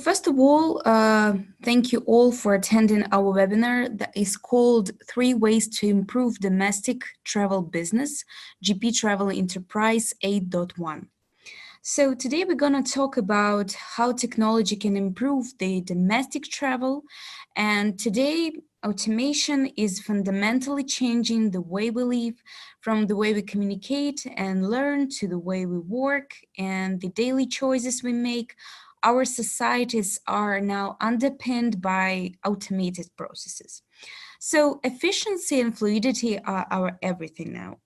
First of all, thank you all for attending our webinar that is called 3 Ways to Improve Domestic Travel Business, GP Travel Enterprise 8.1. So today we're going to talk about how technology can improve the domestic travel. And today, automation is fundamentally changing the way we live, from the way we communicate and learn to the way we work and the daily choices we make. Our societies are now underpinned by automated processes. So efficiency and fluidity are our everything now.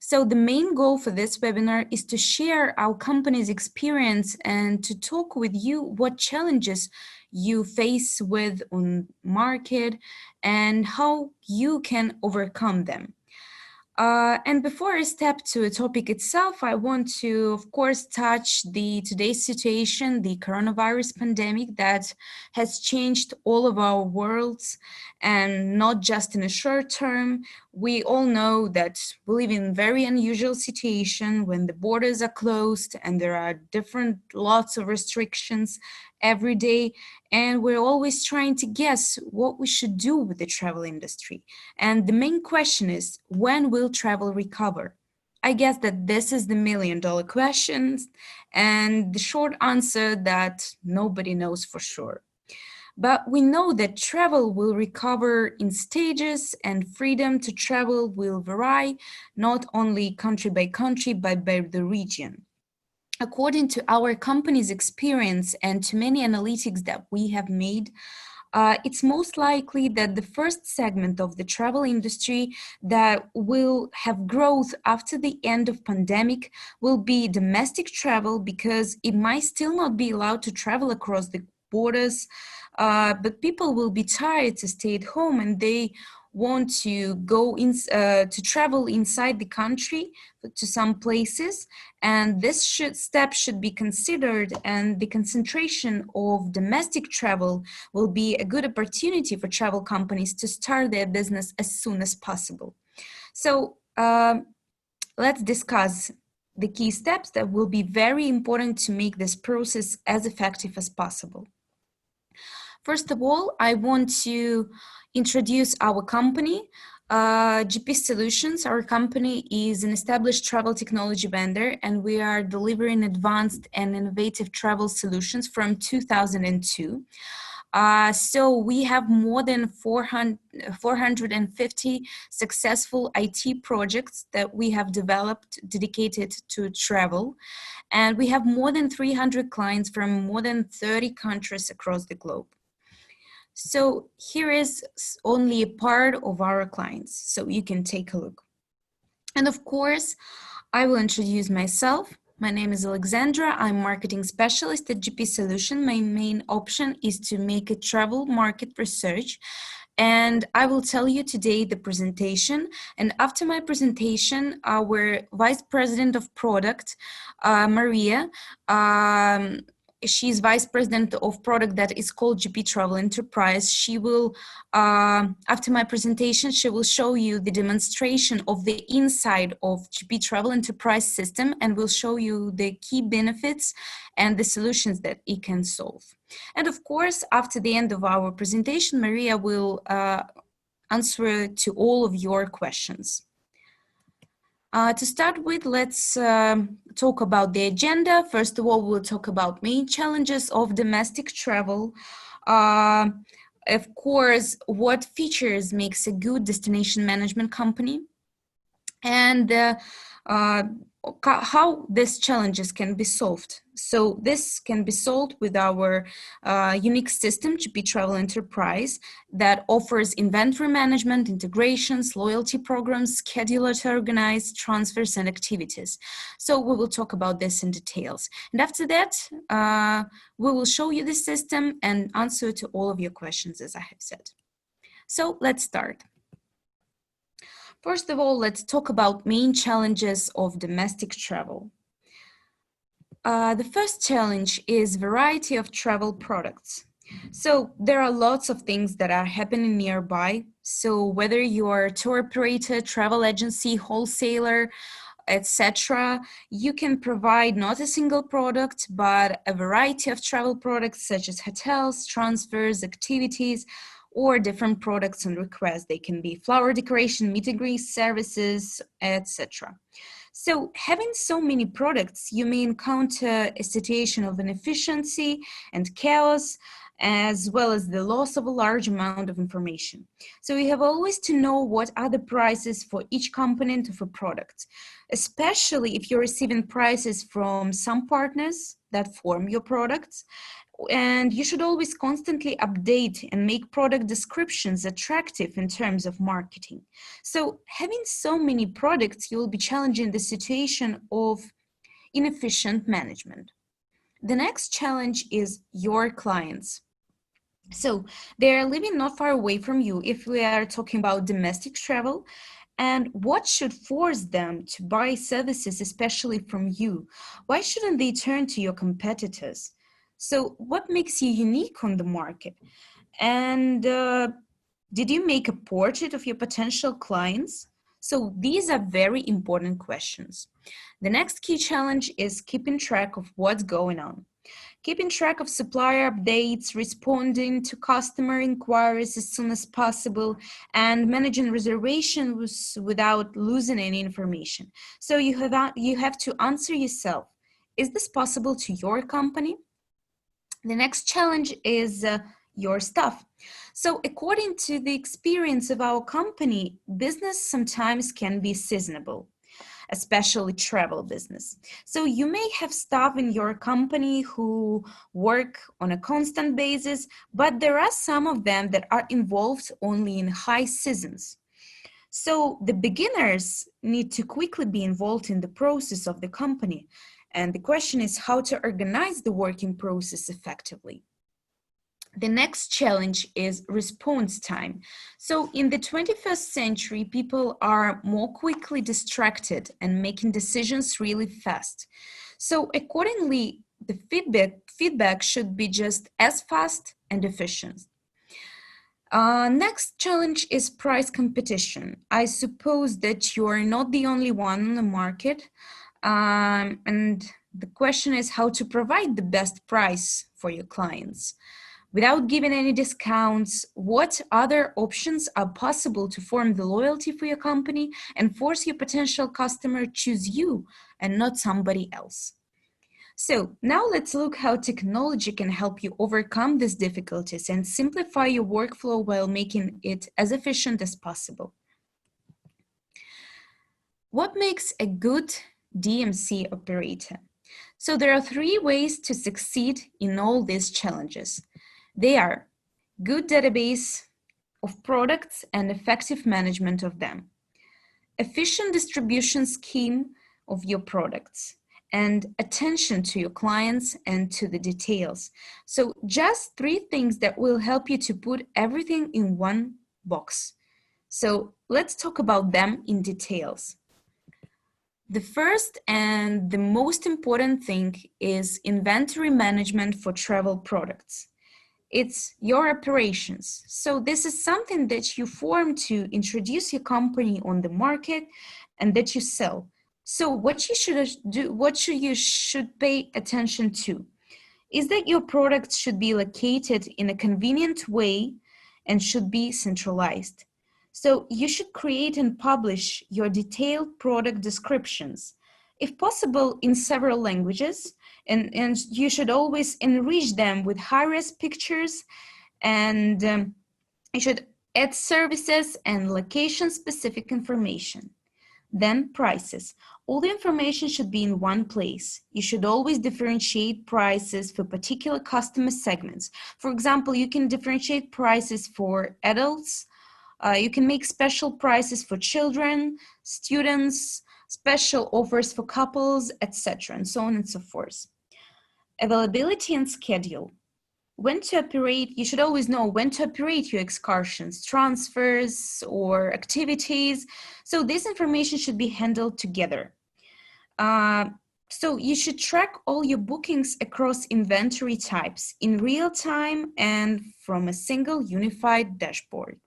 So the main goal for this webinar is to share our company's experience and to talk with you what challenges you face with on market and how you can overcome them. And before I step to the topic itself, I want to, of course, touch today's situation, the coronavirus pandemic that has changed all of our worlds, and not just in a short term. We all know that we live in a very unusual situation when the borders are closed and there are lots of restrictions every day, and we're always trying to guess what we should do with the travel industry. And the main question is, when will travel recover? I guess that this is the million-dollar question, and the short answer that nobody knows for sure. But we know that travel will recover in stages and freedom to travel will vary, not only country by country, but by the region. According to our company's experience and to many analytics that we have made, it's most likely that the first segment of the travel industry that will have growth after the end of pandemic will be domestic travel, because it might still not be allowed to travel across the borders, but people will be tired to stay at home and they want to go to travel inside the country to some places, and this step should be considered, and the concentration of domestic travel will be a good opportunity for travel companies to start their business as soon as possible. So let's discuss the key steps that will be very important to make this process as effective as possible. First of all, I want to introduce our company, GP Solutions. Our company is an established travel technology vendor, and we are delivering advanced and innovative travel solutions from 2002. So we have more than 450 successful IT projects that we have developed dedicated to travel. And we have more than 300 clients from more than 30 countries across the globe. So here is only a part of our clients, so you can take a look. And of course, I will introduce myself. My name is Alexandra. I'm marketing specialist at GP Solution. My main option is to make a travel market research. And I will tell you today the presentation. And after my presentation, our Vice President of Product, Maria, she's Vice President of Product that is called GP Travel Enterprise. She will, after my presentation, she will show you the demonstration of the inside of GP Travel Enterprise system, and will show you the key benefits and the solutions that it can solve. And of course, after the end of our presentation, Maria will answer to all of your questions. To start with, let's talk about the agenda. First of all, we'll talk about main challenges of domestic travel. Of course, what features makes a good destination management company, and how these challenges can be solved. So this can be solved with our unique system, GP Travel Enterprise, that offers inventory management, integrations, loyalty programs, scheduler to organize transfers and activities. So we will talk about this in details. And after that, we will show you the system and answer to all of your questions, as I have said. So let's start. First of all, let's talk about main challenges of domestic travel. The first challenge is variety of travel products. So there are lots of things that are happening nearby. So whether you are a tour operator, travel agency, wholesaler, etc. You can provide not a single product, but a variety of travel products such as hotels, transfers, activities, or different products on request. They can be flower decoration, meet and greet services, etc. So having so many products, you may encounter a situation of inefficiency and chaos, as well as the loss of a large amount of information. So you have always to know what are the prices for each component of a product, especially if you're receiving prices from some partners that form your products. And you should always constantly update and make product descriptions attractive in terms of marketing. So having so many products, you will be challenging the situation of inefficient management. The next challenge is your clients. So they are living not far away from you if we are talking about domestic travel. And what should force them to buy services, especially from you? Why shouldn't they turn to your competitors? So what makes you unique on the market? And did you make a portrait of your potential clients? So these are very important questions. The next key challenge is keeping track of what's going on. Keeping track of supplier updates, responding to customer inquiries as soon as possible, and managing reservations without losing any information. So you have to answer yourself, is this possible to your company? The next challenge is your staff. So according to the experience of our company, business sometimes can be seasonable, especially travel business. So you may have staff in your company who work on a constant basis, but there are some of them that are involved only in high seasons. So the beginners need to quickly be involved in the process of the company. And the question is how to organize the working process effectively. The next challenge is response time. So in the 21st century, people are more quickly distracted and making decisions really fast. So accordingly, the feedback should be just as fast and efficient. Next challenge is price competition. I suppose that you are not the only one on the market. And the question is how to provide the best price for your clients. Without giving any discounts, what other options are possible to form the loyalty for your company and force your potential customer choose you and not somebody else? So now let's look how technology can help you overcome these difficulties and simplify your workflow while making it as efficient as possible. What makes a good DMC operator? So there are 3 ways to succeed in all these challenges. They are good database of products and effective management of them, efficient distribution scheme of your products, and attention to your clients and to the details. So just 3 things that will help you to put everything in one box. So let's talk about them in details. The first and the most important thing is inventory management for travel products. It's your operations. So this is something that you form to introduce your company on the market and that you sell. So what you should do, what you should pay attention to is that your products should be located in a convenient way and should be centralized. So you should create and publish your detailed product descriptions, if possible in several languages, and you should always enrich them with high-res pictures, and you should add services and location-specific information. Then prices. All the information should be in one place. You should always differentiate prices for particular customer segments. For example, you can differentiate prices for adults. You can make special prices for children, students, special offers for couples, etc., and so on and so forth. Availability and schedule. When to operate, you should always know when to operate your excursions, transfers, or activities. So this information should be handled together. So you should track all your bookings across inventory types in real time and from a single unified dashboard.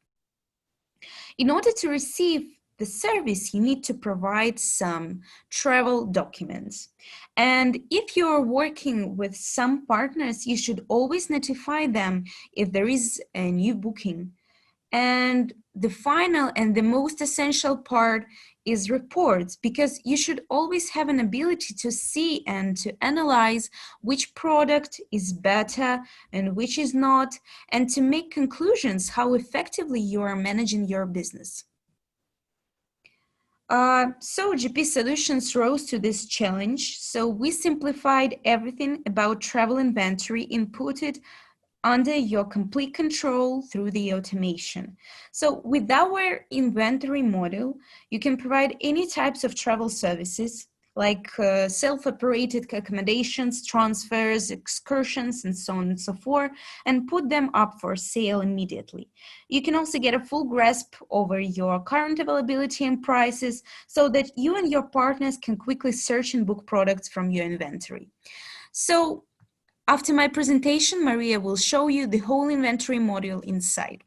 In order to receive the service, you need to provide some travel documents. And if you're working with some partners, you should always notify them if there is a new booking. And the final and the most essential part is reports, because you should always have an ability to see and to analyze which product is better and which is not, and to make conclusions how effectively you are managing your business. So GP Solutions rose to this challenge. So we simplified everything about travel inventory, inputted under your complete control through the automation. So with our inventory model, you can provide any types of travel services like self-operated accommodations, transfers, excursions, and so on and so forth, and put them up for sale immediately. You can also get a full grasp over your current availability and prices so that you and your partners can quickly search and book products from your inventory. So after my presentation, Maria will show you the whole inventory module inside.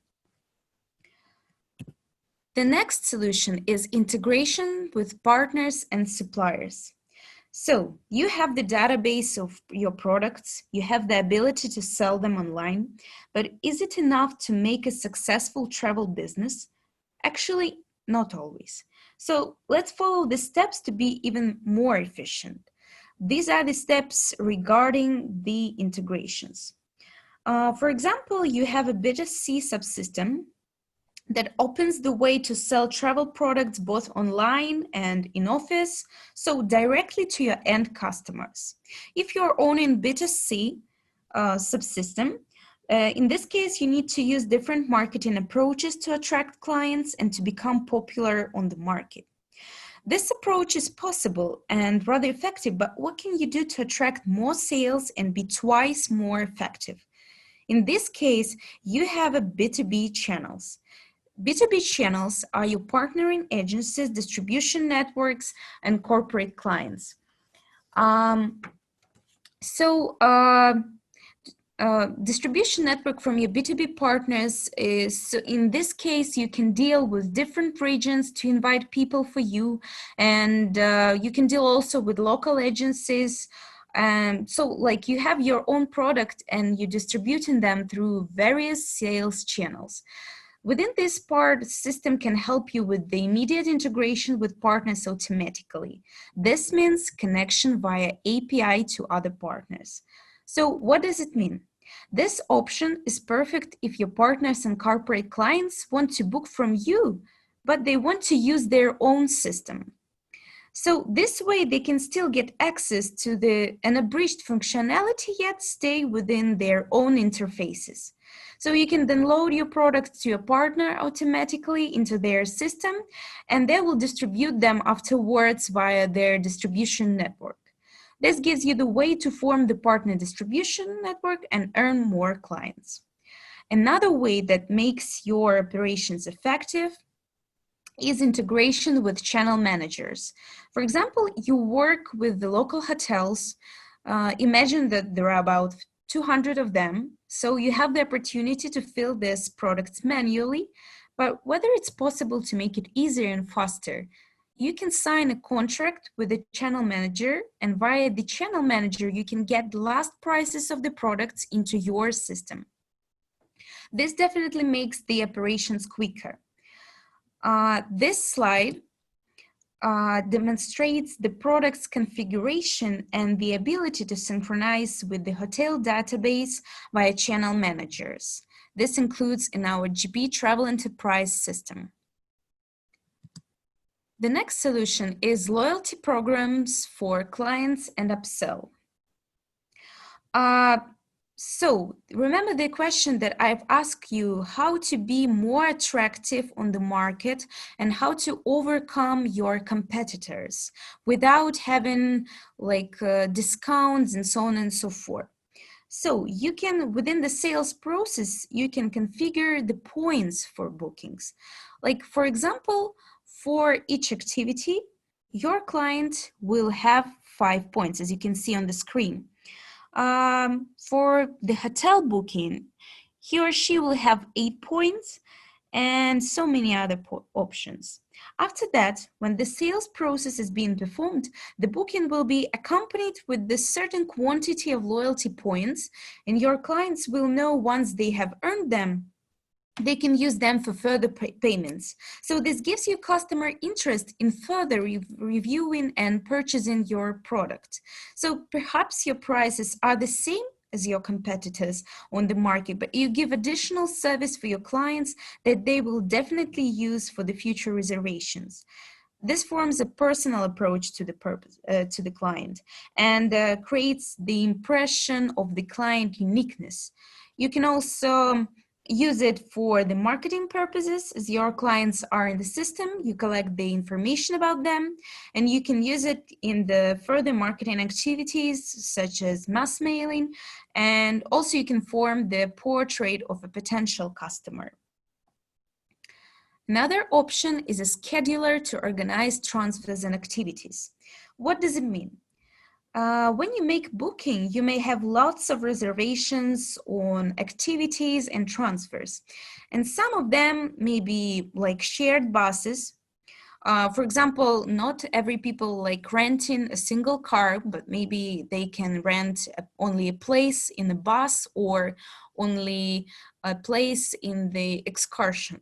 The next solution is integration with partners and suppliers. So you have the database of your products, you have the ability to sell them online, but is it enough to make a successful travel business? Actually, not always. So let's follow the steps to be even more efficient. These are the steps regarding the integrations. For example, you have a B2C subsystem that opens the way to sell travel products both online and in office, so directly to your end customers. If you're owning B2C subsystem, in this case, you need to use different marketing approaches to attract clients and to become popular on the market. This approach is possible and rather effective, but what can you do to attract more sales and be twice more effective? In this case, you have a B2B channels. B2B channels are your partnering agencies, distribution networks, and corporate clients. Distribution network from your B2B partners is, so in this case, you can deal with different regions to invite people for you, and you can deal also with local agencies. So like you have your own product and you're distributing them through various sales channels. Within this part, the system can help you with the immediate integration with partners automatically. This means connection via API to other partners. So what does it mean? This option is perfect if your partners and corporate clients want to book from you, but they want to use their own system. So this way they can still get access to the unabridged functionality yet stay within their own interfaces. So you can download your products to your partner automatically into their system, and they will distribute them afterwards via their distribution network. This gives you the way to form the partner distribution network and earn more clients. Another way that makes your operations effective is integration with channel managers. For example, you work with the local hotels. Imagine that there are about 200 of them, so you have the opportunity to fill these products manually, but whether it's possible to make it easier and faster, you can sign a contract with the channel manager, and via the channel manager, you can get the last prices of the products into your system. This definitely makes the operations quicker. This slide demonstrates the product's configuration and the ability to synchronize with the hotel database via channel managers. This includes in our GP Travel Enterprise system. The next solution is loyalty programs for clients and upsell. So remember the question that I've asked you, how to be more attractive on the market and how to overcome your competitors without having like discounts and so on and so forth. So you can, within the sales process, you can configure the points for bookings. Like for example, for each activity, your client will have 5 points, as you can see on the screen. For the hotel booking, he or she will have 8 points, and so many other options. After that, when the sales process is being performed, the booking will be accompanied with the certain quantity of loyalty points, and your clients will know once they have earned them, they can use them for further payments. So this gives you customer interest in further reviewing and purchasing your product. So perhaps your prices are the same as your competitors on the market, but you give additional service for your clients that they will definitely use for the future reservations. This forms a personal approach to the client, and creates the impression of the client uniqueness. You can also use it for the marketing purposes. As your clients are in the system, you collect the information about them, and you can use it in the further marketing activities such as mass mailing, and also you can form the portrait of a potential customer. Another option is a scheduler to organize transfers and activities. What does it mean? When you make booking, you may have lots of reservations on activities and transfers. And some of them may be like shared buses. For example, not every people like renting a single car, but maybe they can rent only a place in the bus or only a place in the excursion.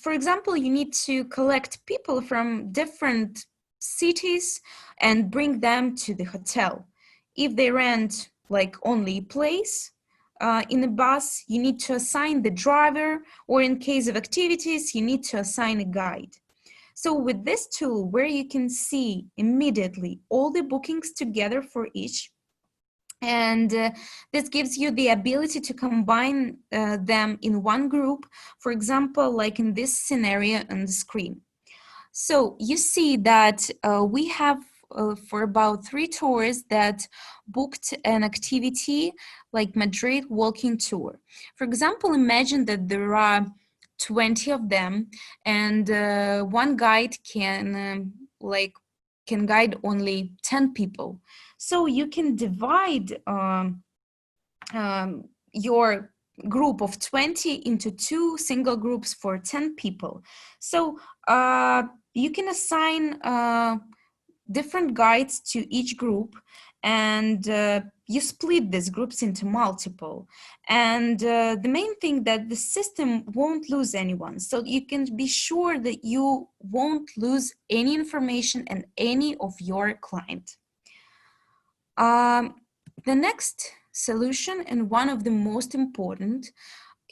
For example, you need to collect people from different cities and bring them to the hotel. If they rent like only a place in a bus, you need to assign the driver, or in case of activities, you need to assign a guide. So with this tool, where you can see immediately all the bookings together for each, and this gives you the ability to combine them in one group, for example, like in this scenario on the screen. So you see that we have for about 3 tours that booked an activity like Madrid walking tour. For example, imagine that there are 20 of them, and one guide can guide only 10 people. So you can divide your group of 20 into 2 single groups for 10 people. So you can assign different guides to each group, and you split these groups into multiple. And the main thing that the system won't lose anyone. So you can be sure that you won't lose any information and any of your client. The next solution, and one of the most important,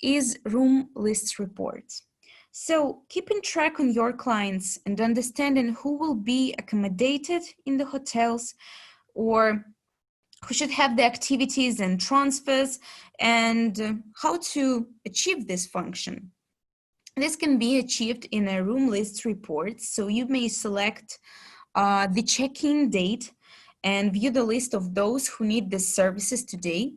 is room list reports. So keeping track on your clients and understanding who will be accommodated in the hotels, or who should have the activities and transfers, and how to achieve this function. This can be achieved in a room list report. So you may select the check-in date and view the list of those who need the services today.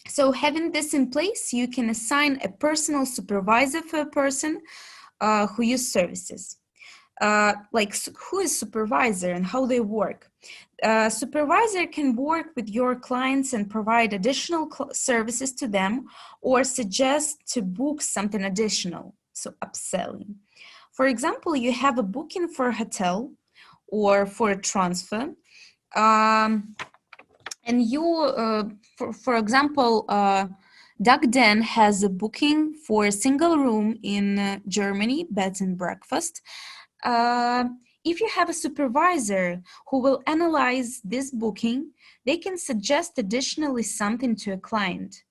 So having this in place, you can assign a personal supervisor for a person who use services. Like who is supervisor and how they work? Supervisor can work with your clients and provide additional services to them, or suggest to book something additional, so upselling. For example, you have a booking for a hotel or for a transfer, and you, for example, Doug Den has a booking for a single room in Germany, beds and breakfast. If you have a supervisor who will analyze this booking, they can suggest additionally something to a client.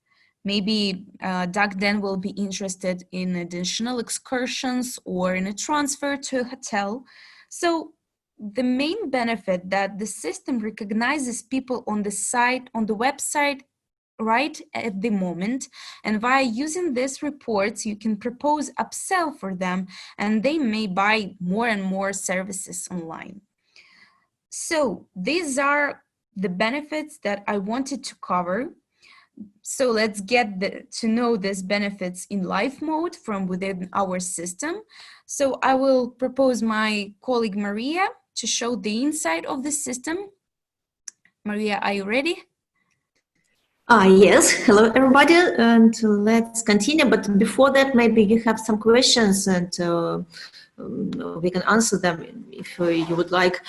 Maybe Doug Den will be interested in additional excursions or in a transfer to a hotel. So the main benefit that the system recognizes people on the site, on the website, right at the moment, and via using these reports, you can propose upsell for them, and they may buy more and more services online. So these are the benefits that I wanted to cover. So let's get to know these benefits in live mode from within our system. So I will propose my colleague Maria to show the inside of the system. Maria, are you ready? Yes, hello everybody, and let's continue. But before that, maybe you have some questions, and we can answer them if you would like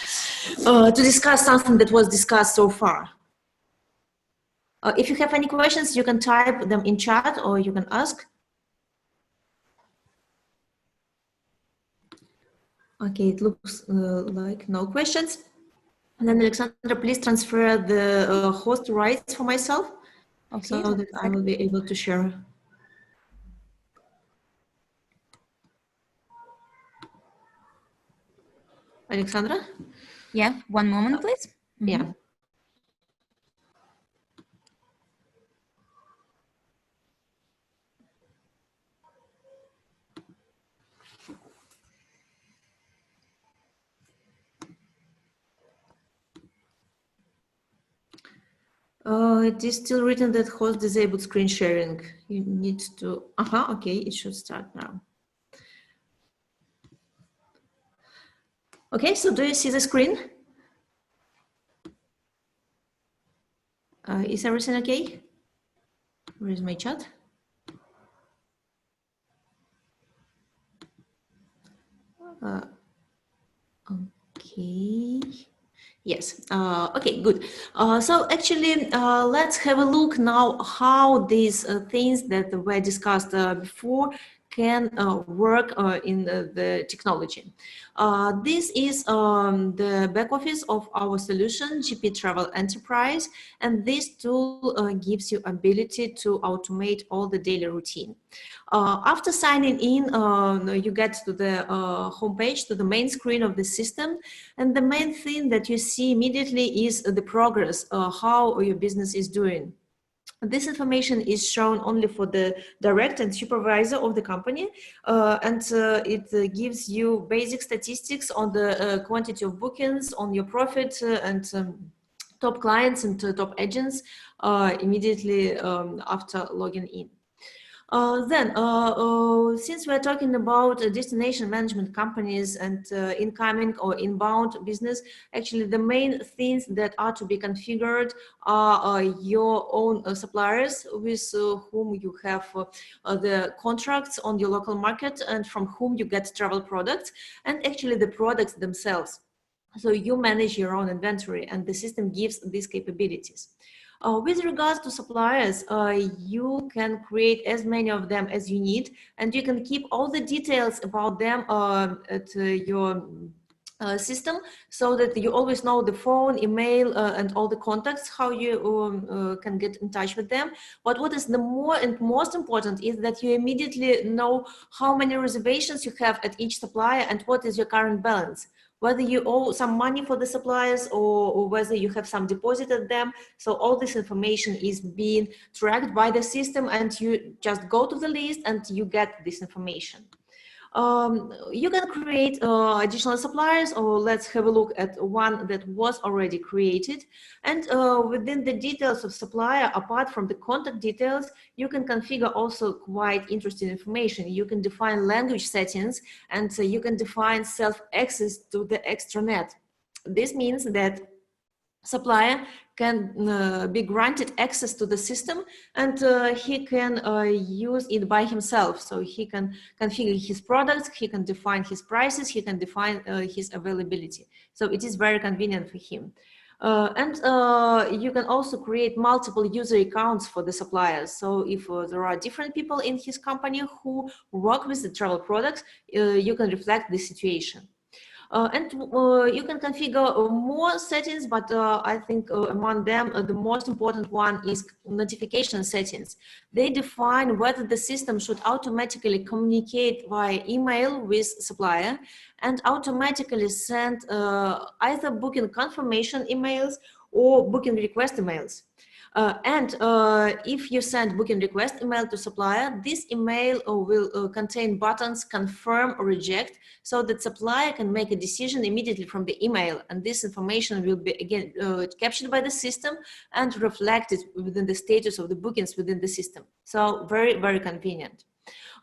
to discuss something that was discussed so far. If you have any questions, you can type them in chat or you can ask. Okay, it looks like no questions. And then Alexandra, please transfer the host rights for myself, Okay, so that I will be able to share. Alexandra? yeah, one moment, please. Yeah. It is still written that host disabled screen sharing. You need to, okay, it should start now. Okay, so do you see the screen? Is everything okay? Where is my chat? Okay. Yes. Okay, good. So actually, let's have a look now how these things that were discussed before can work in the technology. This is the back office of our solution, GP Travel Enterprise, and this tool gives you ability to automate all the daily routine. After signing in, you get to the homepage, to the main screen of the system, and the main thing that you see immediately is the progress, how your business is doing. This information is shown only for the director and supervisor of the company, and it gives you basic statistics on the quantity of bookings, on your profit, and top clients and top agents immediately after logging in. Since we're talking about destination management companies and incoming or inbound business, actually the main things that are to be configured are your own suppliers with whom you have the contracts on your local market and from whom you get travel products, and actually the products themselves. So you manage your own inventory and the system gives these capabilities. With regards to suppliers, you can create as many of them as you need, and you can keep all the details about them at your system, so that you always know the phone, email, and all the contacts, how you can get in touch with them. But what is the more and most important is that you immediately know how many reservations you have at each supplier and what is your current balance, whether you owe some money for the suppliers or whether you have some deposited them. So all this information is being tracked by the system, and you just go to the list and you get this information. You can create additional suppliers, or let's have a look at one that was already created. And within the details of supplier, apart from the contact details, you can configure also quite interesting information. You can define language settings, and you can define self-access to the extranet. This means that supplier can be granted access to the system, and he can use it by himself. So he can configure his products, he can define his prices, he can define his availability. So it is very convenient for him. You can also create multiple user accounts for the suppliers. So if there are different people in his company who work with the travel products, you can reflect the situation. You can configure more settings, but I think among them, the most important one is notification settings. They define whether the system should automatically communicate via email with supplier and automatically send either booking confirmation emails or booking request emails. If you send booking request email to supplier, this email will contain buttons confirm or reject, so that supplier can make a decision immediately from the email. And this information will be again captured by the system and reflected within the status of the bookings within the system. So very, very convenient.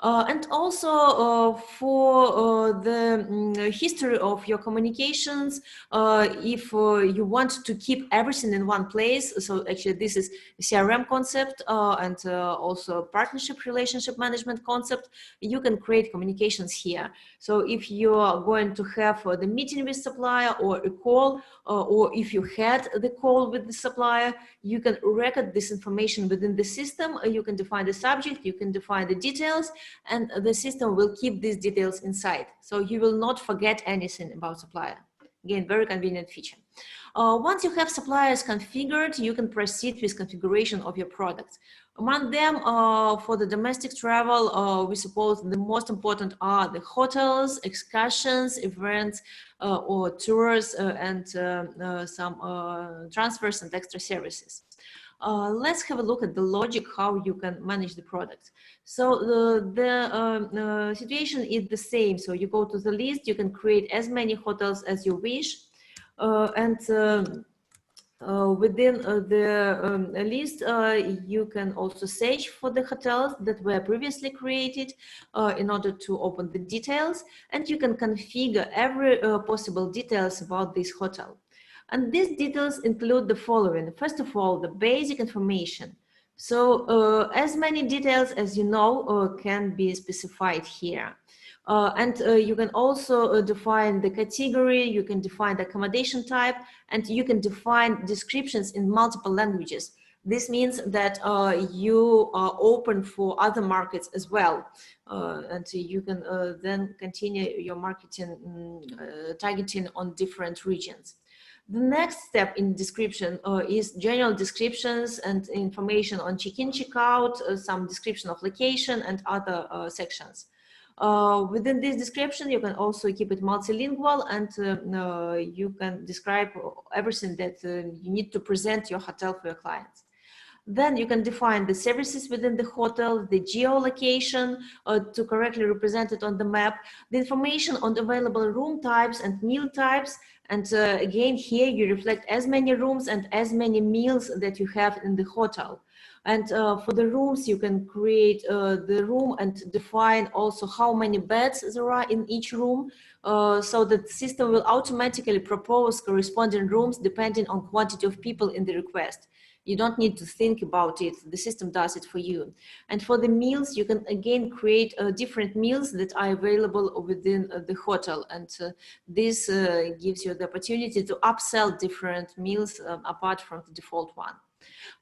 And also for the history of your communications, if you want to keep everything in one place, so actually this is CRM concept and also partnership relationship management concept, you can create communications here. So if you are going to have the meeting with supplier or a call, or if you had the call with the supplier, you can record this information within the system. You can define the subject, you can define the details, and the system will keep these details inside. So you will not forget anything about supplier. Again, very convenient feature. Once you have suppliers configured, you can proceed with configuration of your products. Among them, for the domestic travel, we suppose the most important are the hotels, excursions, events, or tours, and some transfers and extra services. Let's have a look at the logic, how you can manage the products. So the situation is the same. So you go to the list, you can create as many hotels as you wish. And within the list, you can also search for the hotels that were previously created in order to open the details, and you can configure every possible details about this hotel. And these details include the following. First of all, the basic information. So as many details as you know can be specified here. And you can also define the category, you can define the accommodation type, and you can define descriptions in multiple languages. This means that you are open for other markets as well. And you can then continue your marketing targeting on different regions. The next step in description is general descriptions and information on check-in, check-out, some description of location and other sections. Within this description, you can also keep it multilingual, and you can describe everything that you need to present your hotel for your clients. Then you can define the services within the hotel, the geolocation to correctly represent it on the map, the information on available room types and meal types. And again, here you reflect as many rooms and as many meals that you have in the hotel. And for the rooms, you can create the room and define also how many beds there are in each room, so that the system will automatically propose corresponding rooms depending on quantity of people in the request. You don't need to think about it. The system does it for you. And for the meals, you can again create different meals that are available within the hotel. And this gives you the opportunity to upsell different meals apart from the default one.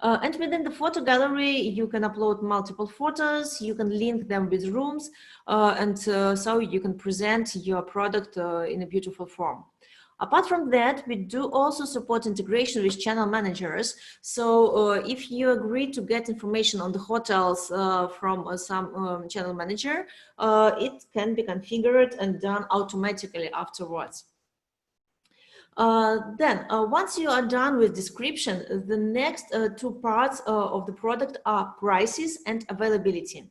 And within the photo gallery, you can upload multiple photos, you can link them with rooms, and so you can present your product in a beautiful form. Apart from that, we do also support integration with channel managers. So if you agree to get information on the hotels from some channel manager, it can be configured and done automatically afterwards. Then, once you are done with description, the next two parts of the product are prices and availability.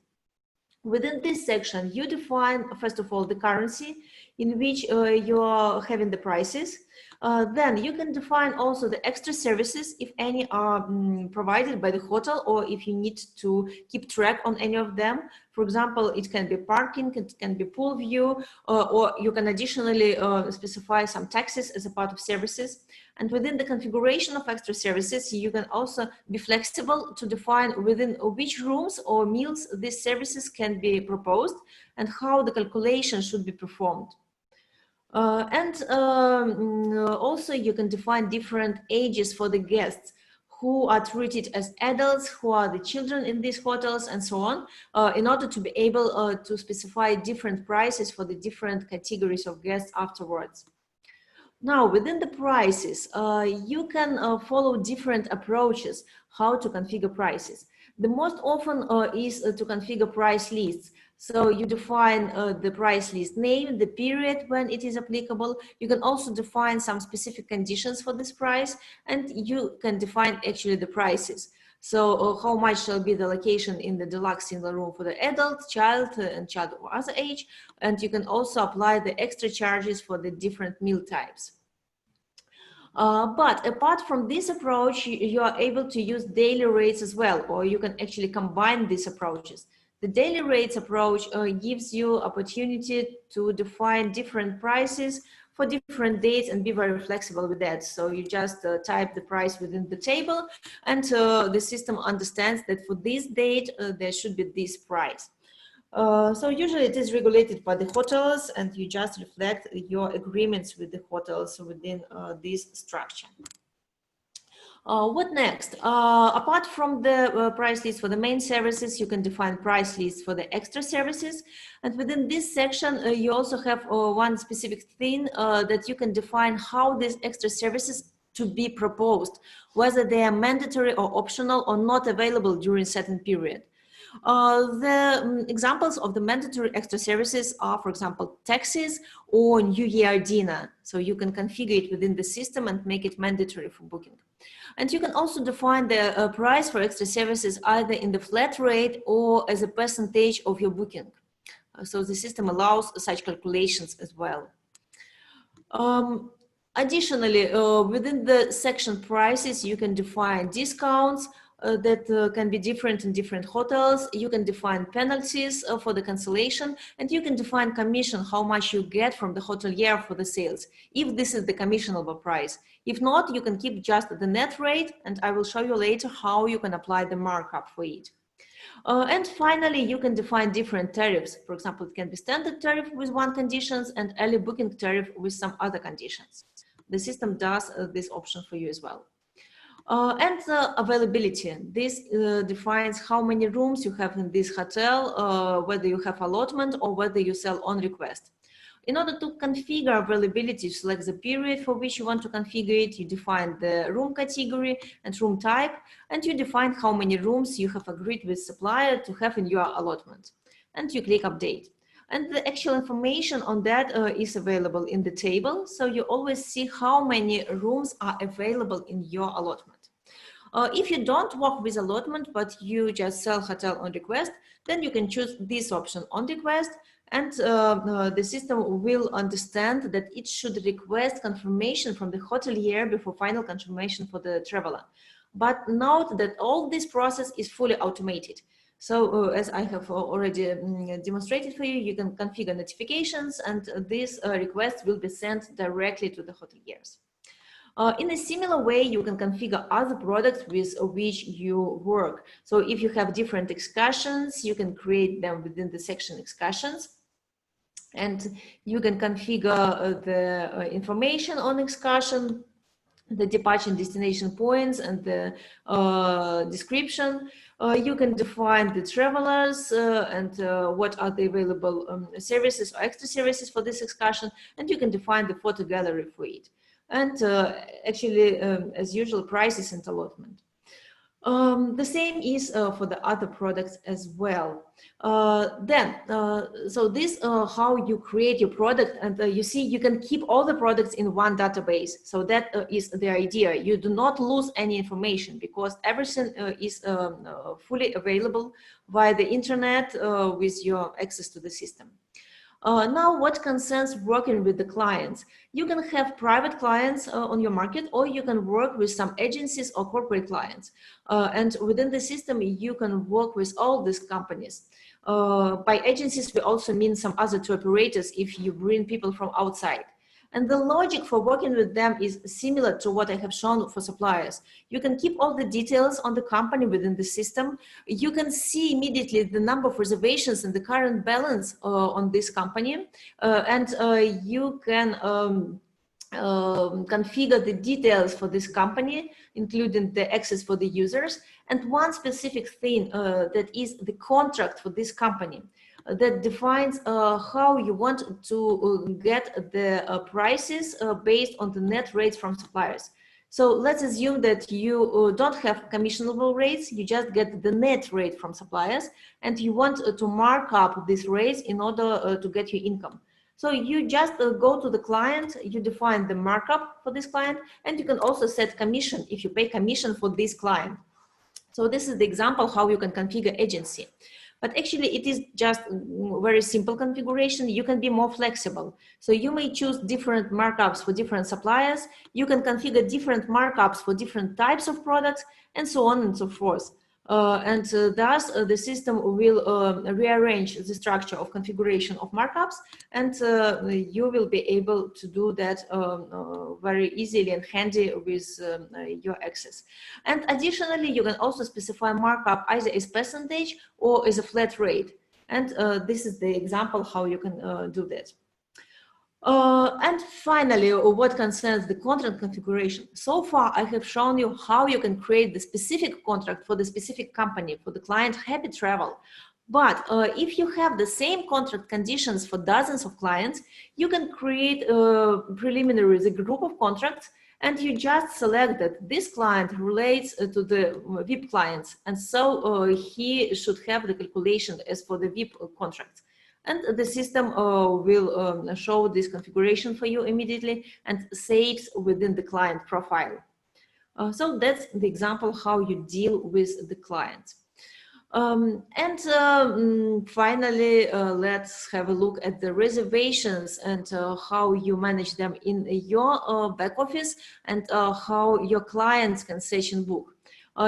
Within this section, you define, first of all, the currency in which you are having the prices. Then you can define also the extra services, if any are provided by the hotel, or if you need to keep track on any of them. For example, it can be parking, it can be pool view, or you can additionally specify some taxes as a part of services. And within the configuration of extra services, you can also be flexible to define within which rooms or meals these services can be proposed and how the calculation should be performed. Also you can define different ages for the guests, who are treated as adults, who are the children in these hotels, and so on, in order to be able to specify different prices for the different categories of guests afterwards. Now, within the prices, you can follow different approaches how to configure prices. The most often is to configure price lists. So you define the price list name, the period when it is applicable. You can also define some specific conditions for this price, and you can define actually the prices. So how much shall be the allocation in the deluxe single room for the adult, child, and child of other age. And you can also apply the extra charges for the different meal types. But apart from this approach, you are able to use daily rates as well, or you can actually combine these approaches. The daily rates approach gives you opportunity to define different prices for different dates and be very flexible with that. So you just type the price within the table, and the system understands that for this date there should be this price. So usually it is regulated by the hotels, and you just reflect your agreements with the hotels within this structure. What next? Apart from the price list for the main services, you can define price lists for the extra services. And within this section, you also have one specific thing that you can define how these extra services to be proposed, whether they are mandatory or optional or not available during a certain period. The examples of the mandatory extra services are, for example, taxis or New Year dinner. So you can configure it within the system and make it mandatory for booking. And you can also define the price for extra services either in the flat rate or as a percentage of your booking. So the system allows such calculations as well. Additionally, within the section prices, you can define discounts that can be different in different hotels. You can define penalties for the cancellation, and you can define commission, how much you get from the hotelier for the sales, if this is the commissionable price. If not, you can keep just the net rate, and I will show you later how you can apply the markup for it. And finally, you can define different tariffs. For example, it can be standard tariff with one conditions and early booking tariff with some other conditions. The system does this option for you as well. And availability. This defines how many rooms you have in this hotel, whether you have allotment or whether you sell on request. In order to configure availability, select the period for which you want to configure it. You define the room category and room type, and you define how many rooms you have agreed with supplier to have in your allotment. And you click update. And the actual information on that is available in the table. So you always see how many rooms are available in your allotment. If you don't work with allotment, but you just sell hotel on request, then you can choose this option on request, and the system will understand that it should request confirmation from the hotelier before final confirmation for the traveler. But note that all this process is fully automated. So as I have already demonstrated for you, you can configure notifications, and this request will be sent directly to the hoteliers. In a similar way, you can configure other products with which you work. So if you have different excursions, you can create them within the section excursions. And you can configure the information on excursion, the departure and destination points, and the description. You can define the travelers and what are the available services or extra services for this excursion, and you can define the photo gallery for it. And actually, as usual, prices and allotment. The same is for the other products as well. So this how you create your product, and you see you can keep all the products in one database. So that is the idea. You do not lose any information because everything is fully available via the internet with your access to the system. Now, what concerns working with the clients? You can have private clients on your market, or you can work with some agencies or corporate clients. And within the system, you can work with all these companies. By agencies, we also mean some other tour operators if you bring people from outside. And the logic for working with them is similar to what I have shown for suppliers. You can keep all the details on the company within the system. You can see immediately the number of reservations and the current balance on this company. And you can configure the details for this company, including the access for the users. And one specific thing that is the contract for this company that defines how you want to get the prices based on the net rates from suppliers. So let's assume that you don't have commissionable rates, you just get the net rate from suppliers, and you want to mark up these rates in order to get your income. So you just go to the client, you define the markup for this client, and you can also set commission if you pay commission for this client. So this is the example how you can configure agency. But actually it is just very simple configuration. You can be more flexible. So you may choose different markups for different suppliers. You can configure different markups for different types of products, and so on and so forth. Thus the system will rearrange the structure of configuration of markups, and you will be able to do that very easily and handy with your access. And additionally, you can also specify markup either as percentage or as a flat rate. And this is the example how you can do that. And finally, what concerns the contract configuration. So far, I have shown you how you can create the specific contract for the specific company, for the client Happy Travel. But if you have the same contract conditions for dozens of clients, you can create preliminary the group of contracts, and you just select that this client relates to the VIP clients. And so he should have the calculation as for the VIP contracts. And the system will show this configuration for you immediately and saves within the client profile. So that's the example how you deal with the client. Finally, let's have a look at the reservations and how you manage them in your back office, and how your clients can session book.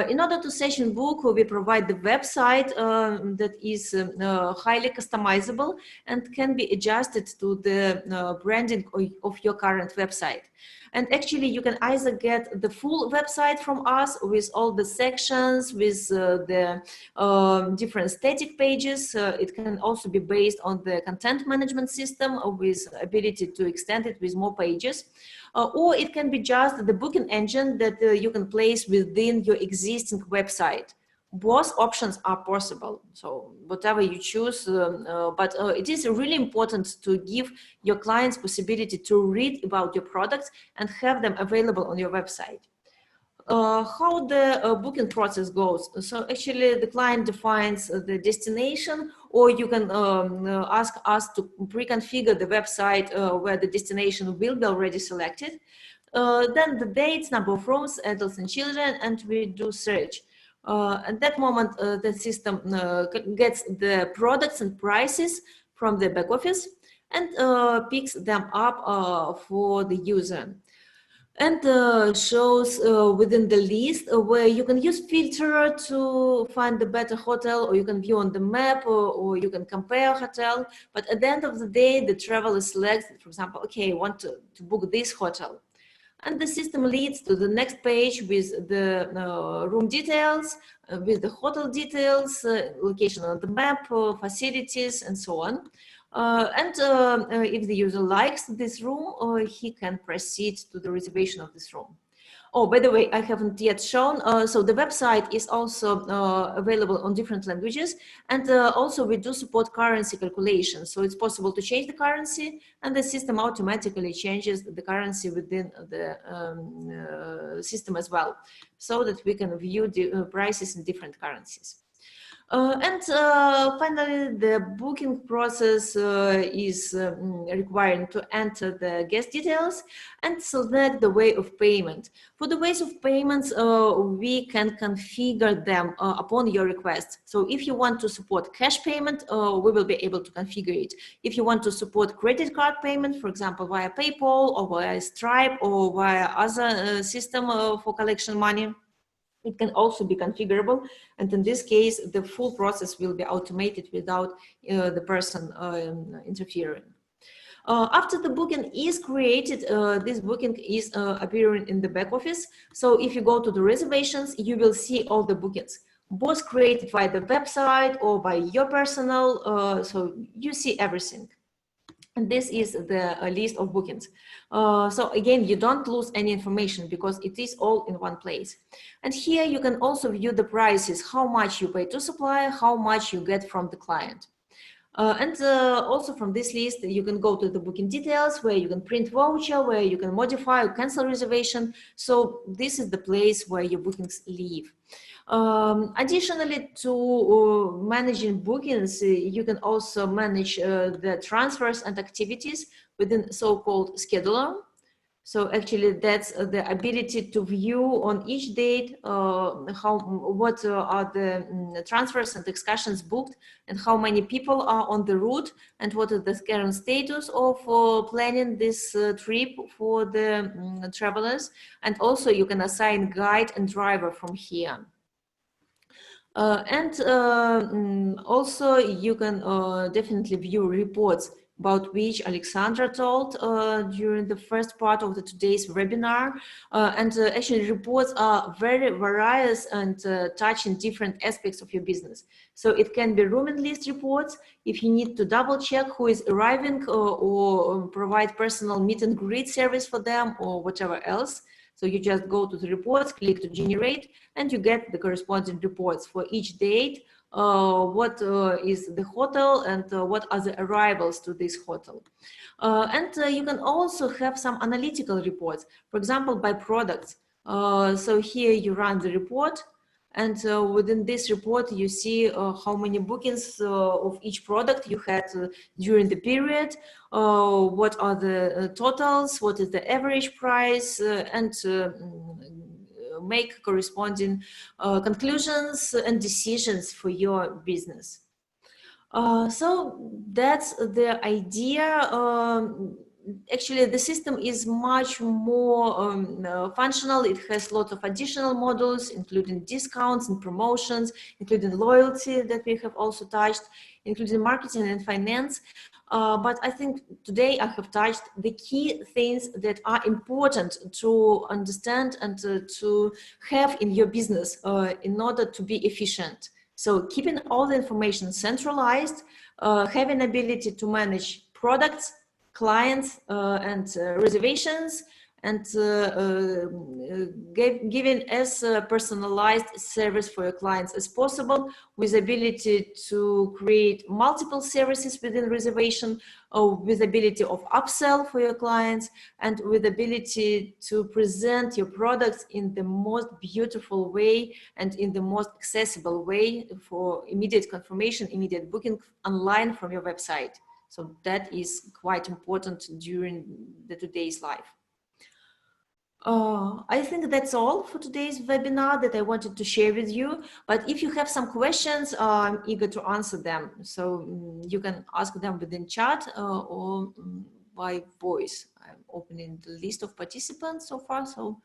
In order to session book, we provide the website that is highly customizable and can be adjusted to the branding of your current website. And actually, you can either get the full website from us with all the sections, with the different static pages. It can also be based on the content management system with ability to extend it with more pages. Or it can be just the booking engine that you can place within your existing website. Both options are possible, so whatever you choose, but it is really important to give your clients possibility to read about your products and have them available on your website. How the booking process goes. So actually the client defines the destination, or you can ask us to pre-configure the website where the destination will be already selected. Then the dates, number of rooms, adults and children, and we do search. At that moment, the system gets the products and prices from the back office and picks them up for the user, and shows within the list where you can use filter to find the better hotel, or you can view on the map, or you can compare hotel. But at the end of the day, the traveler selects, for example, okay, I want to book this hotel. And the system leads to the next page with the room details, with the hotel details, location on the map, facilities, and so on. If the user likes this room, he can proceed to the reservation of this room. Oh, by the way, I haven't yet shown, so the website is also available on different languages, and also we do support currency calculation. So it's possible to change the currency, and the system automatically changes the currency within the system as well, so that we can view the prices in different currencies. Finally, the booking process is requiring to enter the guest details and select the way of payment. For the ways of payments, we can configure them upon your request. So if you want to support cash payment, we will be able to configure it. If you want to support credit card payment, for example, via PayPal or via Stripe or via other system for collection money, it can also be configurable, and in this case, the full process will be automated without the person interfering. After the booking is created, this booking is appearing in the back office. So if you go to the reservations, you will see all the bookings, both created by the website or by your personal, so you see everything. And this is the list of bookings. So again, you don't lose any information because it is all in one place. And here you can also view the prices, how much you pay to supplier, how much you get from the client. Also from this list, you can go to the booking details where you can print voucher, where you can modify or cancel reservation. So this is the place where your bookings live. Additionally to managing bookings, you can also manage the transfers and activities within so-called scheduler. So actually that's the ability to view on each date what are the transfers and excursions booked, and how many people are on the route, and what is the current status of planning this trip for the travelers. And also you can assign guide and driver from here. Also, you can definitely view reports about which Alexandra told during the first part of today's webinar. Actually, reports are very various and touching different aspects of your business. So it can be room and list reports if you need to double check who is arriving or provide personal meet and greet service for them or whatever else. So you just go to the reports, click to generate, and you get the corresponding reports for each date, what is the hotel and what are the arrivals to this hotel. You can also have some analytical reports, for example, by products. So here you run the report, and within this report, you see how many bookings of each product you had during the period, what are the totals, what is the average price, and make corresponding conclusions and decisions for your business. So that's the idea. Actually, the system is much more functional. It has lots of additional modules, including discounts and promotions, including loyalty that we have also touched, including marketing and finance. But I think today I have touched the key things that are important to understand and to have in your business in order to be efficient. So keeping all the information centralized, having ability to manage products, clients, and reservations, and giving as personalized service for your clients as possible, with ability to create multiple services within reservation, with ability of upsell for your clients, and with ability to present your products in the most beautiful way and in the most accessible way for immediate confirmation, immediate booking online from your website. So that is quite important during today's life. I think that's all for today's webinar that I wanted to share with you. But if you have some questions, I'm eager to answer them. So you can ask them within chat or by voice. I'm opening the list of participants so far. So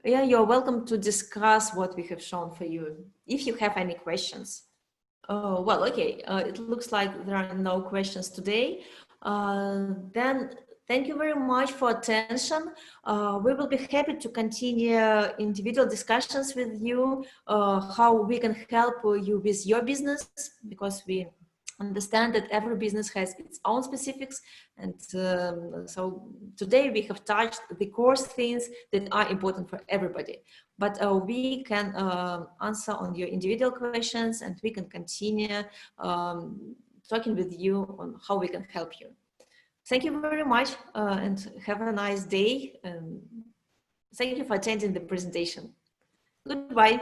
yeah, you're welcome to discuss what we have shown for you, if you have any questions. Well, okay, it looks like there are no questions today. Then thank you very much for attention. We will be happy to continue individual discussions with you, how we can help you with your business, because we understand that every business has its own specifics. And so today we have touched the core things that are important for everybody. But we can answer on your individual questions, and we can continue talking with you on how we can help you. Thank you very much and have a nice day. Thank you for attending the presentation. Goodbye.